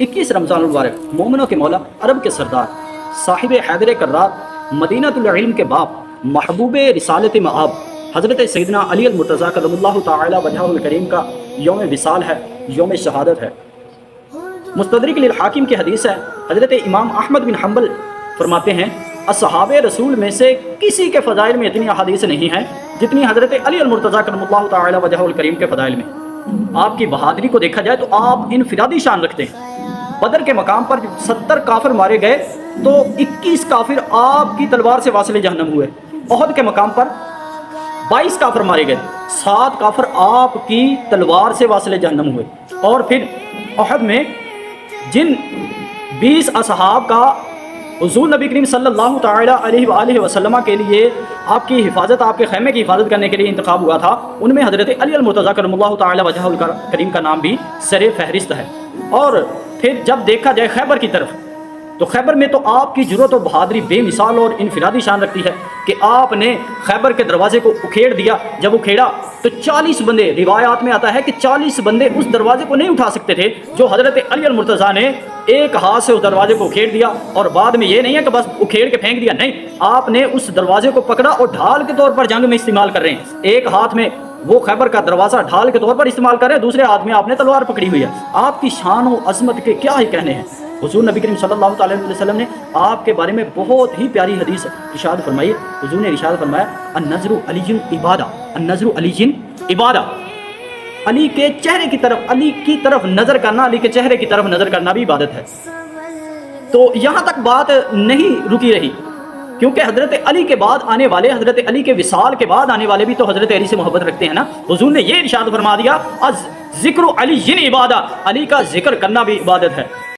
21 رمضان المبارک مومنوں کے مولا، عرب کے سردار، صاحب حیدر کرات، مدینۃ العلم کے باپ، محبوب رسالت مآب، حضرت سیدنا علی المرتضیٰ کرم اللہ تعالی وجہہ الکریم کا یوم وصال ہے، یوم شہادت ہے۔ مستدرک للحاکم کی حدیث ہے، حضرت امام احمد بن حنبل فرماتے ہیں اصحاب رسول میں سے کسی کے فضائل میں اتنی احادیث نہیں ہیں جتنی حضرت علی المرتضیٰ کرم اللہ تعالی وجہہ الکریم کے فضائل میں۔ آپ کی بہادری کو دیکھا جائے تو آپ انفرادی شان رکھتے ہیں۔ بدر کے مقام پر 70 کافر مارے گئے تو 21 کافر آپ کی تلوار سے واصل جہنم ہوئے۔ احد کے مقام پر 22 کافر مارے گئے، 7 کافر آپ کی تلوار سے واصل جہنم ہوئے۔ اور پھر احد میں جن 20 اصحاب کا حضور نبی کریم صلی اللہ تعالی علیہ وآلہ وسلم کے لیے آپ کی حفاظت، آپ کے خیمے کی حفاظت کرنے کے لیے انتخاب ہوا تھا، ان میں حضرت علی المرتضیٰ کرم اللہ تعالی وجہہ الکریم کا نام بھی سر فہرست ہے۔ اور پھر جب دیکھا جائے خیبر کی طرف تو خیبر میں تو آپ کی جرأت و بہادری بے مثال اور انفرادی شان رکھتی ہے کہ آپ نے خیبر کے دروازے کو اکھیڑ دیا۔ جب اکھیڑا تو 40 بندے، روایات میں آتا ہے کہ 40 بندے اس دروازے کو نہیں اٹھا سکتے تھے، جو حضرت علی المرتضیٰ نے ایک ہاتھ سے اس دروازے کو اکھیڑ دیا۔ اور بعد میں یہ نہیں ہے کہ بس اکھیڑ کے پھینک دیا، نہیں، آپ نے اس دروازے کو پکڑا اور ڈھال کے طور پر جنگ میں استعمال کر رہے ہیں۔ ایک ہاتھ میں وہ خیبر کا دروازہ ڈھال کے طور پر استعمال کر رہے ہیں، دوسرے ہاتھ میں آپ نے تلوار پکڑی ہوئی ہے۔ آپ کی شان و عظمت کے کیا ہی کہنے ہیں۔ حضور نبی کریم صلی اللہ تعالی علیہ وسلم نے آپ کے بارے میں بہت ہی پیاری حدیث ارشاد فرمائی۔ حضور نے ارشاد فرمایا النظر علی عبادہ، النظر علی عبادہ، علی کے چہرے کی طرف، علی کی طرف نظر کرنا، علی کے چہرے کی طرف نظر کرنا بھی عبادت ہے۔ تو یہاں تک بات نہیں رکی رہی، کیونکہ حضرت علی کے بعد آنے والے، حضرت علی کے وصال کے بعد آنے والے بھی تو حضرت علی سے محبت رکھتے ہیں نا۔ حضور نے یہ ارشاد فرما دیا ذکر علی عبادہ، علی کا ذکر کرنا بھی عبادت ہے۔